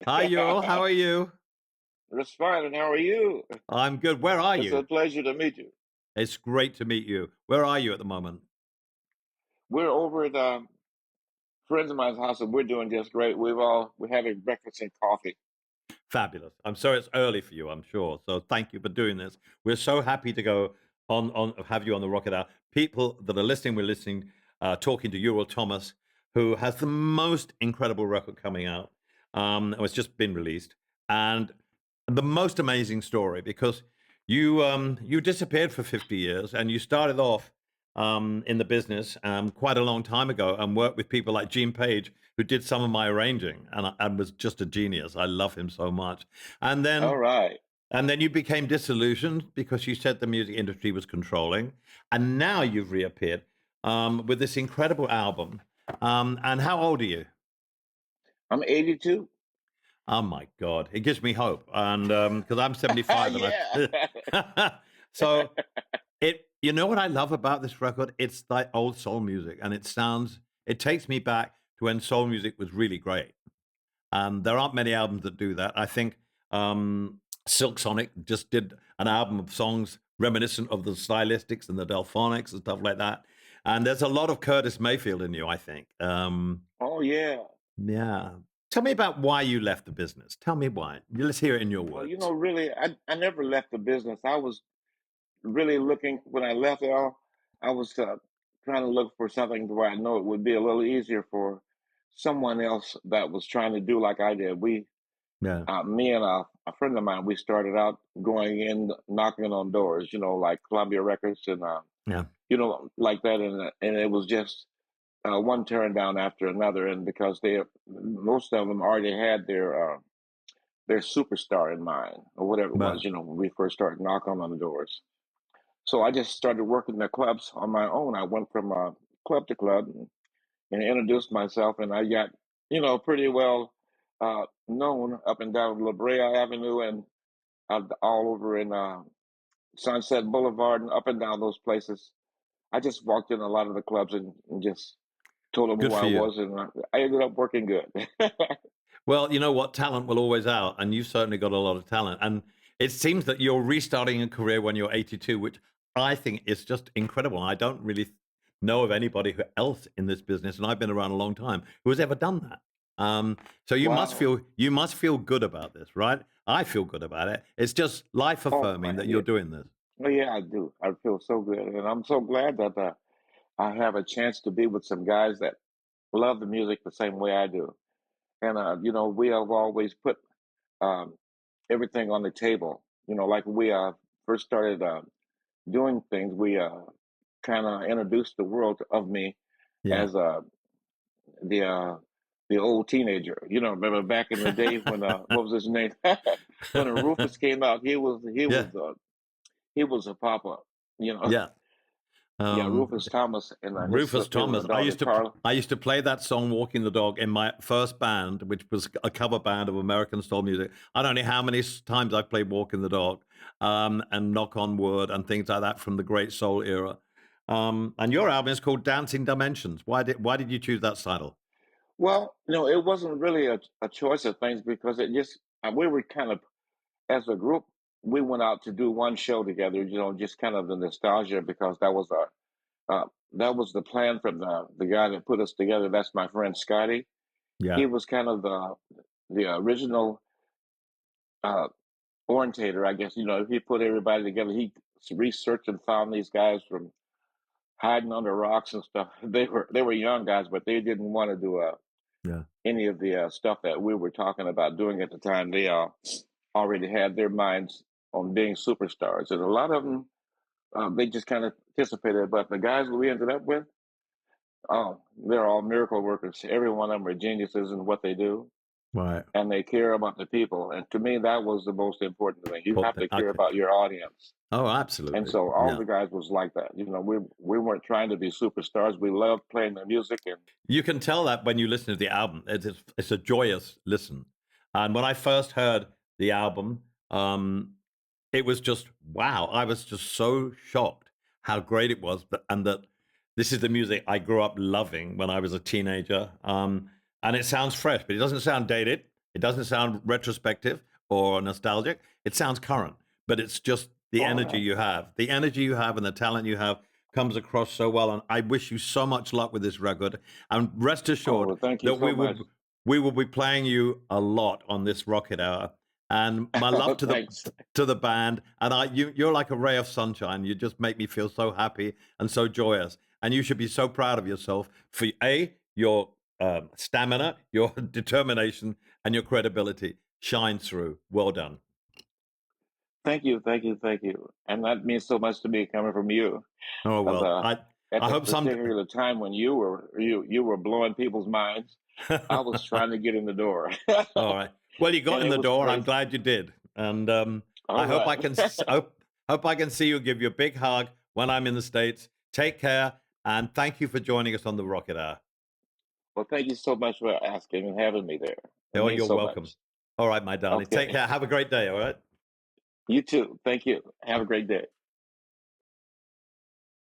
Hi, Ural. How are you? That's fine. And how are you? I'm good. Where are It's a you? pleasure to meet you. It's great to meet you. Where are you at the moment? We're over at friends of mine's house, and we're doing just great. We're having breakfast and coffee. Fabulous. I'm sorry it's early for you, I'm sure. So thank you for doing this. We're so happy to go on have you on the Rocket Hour. People that are listening, we're listening, talking to Ural Thomas, who has the most incredible record coming out. It's just been released, and the most amazing story because you disappeared for 50 years and you started off in the business quite a long time ago and worked with people like Gene Page, who did some of my arranging and was just a genius. I love him so much. And All then right. and then you became disillusioned because you said the music industry was controlling. And now you've reappeared with this incredible album. And how old are you? I'm 82. Oh my God, it gives me hope. And because I'm 75 and Yeah. I so you know what I love about this record? It's like old soul music, and it takes me back to when soul music was really great. There aren't many albums that do that. I think Silk Sonic just did an album of songs reminiscent of the stylistics and the Delphonics and stuff like that. And there's a lot of Curtis Mayfield in you, I think. Oh, yeah. Yeah. Tell me about why you left the business. Tell me why. Let's hear it in your Well, words. really, I never left the business. I was really looking, when I left L, I was trying to look for something where I know it would be a little easier for someone else that was trying to do like I did. Yeah. Me and a friend of mine, we started out going in, knocking on doors, like Columbia Records and, Yeah. like that. And it was just one turn down after another. And because most of them already had their superstar in mind or whatever it was, Right. when we first started knocking on the doors. So I just started working the clubs on my own. I went from club to club and introduced myself, and I got, pretty well known up and down La Brea Avenue and all over in Sunset Boulevard and up and down those places. I just walked in a lot of the clubs and just told them Good who for I you. was, and I ended up working good. Well, you know what? Talent will always out, and you've certainly got a lot of talent. And it seems that you're restarting a career when you're 82, which I think is just incredible. I don't really know of anybody else in this business, and I've been around a long time who has ever done that. So Wow. you must feel good about this, right? I feel good about it. It's just life Oh affirming that man, you're yeah. doing this. Well, yeah, I do. I feel so good, and I'm so glad that I have a chance to be with some guys that love the music the same way I do. And we have always put um, everything on the table. Like we first started doing things, we kind of introduced the world of me Yeah. as the uh, the old teenager. Remember back in the day when what was his name? When Rufus came out, Yeah. he was a pop up. You know, Yeah. yeah, Um, Rufus Thomas and Rufus his Thomas. daughter Carla. I used to play that song "Walking the Dog" in my first band, which was a cover band of American style music. I don't know how many times I played "Walking the Dog" and "Knock on Wood" and things like that from the great soul era. And your album is called "Dancing Dimensions." Why did you choose that title? Well, it wasn't really a choice of things because it just we were kind of as a group we went out to do one show together. Just kind of the nostalgia because that was the plan from the guy that put us together. That's my friend Scotty. He Yeah, was kind of the original uh, orientator, I guess. He put everybody together. He researched and found these guys from hiding under rocks and stuff. They were young guys, but they didn't want to do yeah. any of the stuff that we were talking about doing at the time. They already had their minds on being superstars, and a lot of them they just kind of participated. But the guys we ended up with, oh, they're all miracle workers. Every one of them are geniuses in what they do, Right. and they care about the people. And to me, that was the most important thing. You have to care Okay. about your audience. Oh, And absolutely. so all Yeah. the guys was like that. We weren't trying to be superstars. We loved playing the music, and You can tell that when you listen to the album. It's a joyous listen. And when I first heard the album, it was just wow. I was just so shocked how great it was, and that this is the music I grew up loving when I was a teenager. And it sounds fresh, but it doesn't sound dated. It doesn't sound retrospective or nostalgic. It sounds current, but it's just the All energy right. you have. The energy you have and the talent you have comes across so well. And I wish you so much luck with this record. And rest Oh, assured well, thank you that so much. we will be playing you a lot on this Rocket Hour. And my love Thanks. to the band. And you're like a ray of sunshine. You just make me feel so happy and so joyous. And you should be so proud of yourself for your stamina, your determination, and your credibility shines through. Well done. Thank you, thank you, thank you. And that means so much to me coming from you. Oh Because well, at I the hope some. particular time when you were blowing people's minds, I was trying to get in the door, All right. Well, you got and in it the was door, and I'm crazy. glad you did. And All I hope right. I can hope I can see you, give you a big hug when I'm in the States. Take care, and thank you for joining us on the Rocket Hour. Well, thank you so much for asking and having me there. It Oh, means you're so welcome. much. All right, my darling. Take Okay. care. Have a great day. All right. You too. Thank you. Have a great day.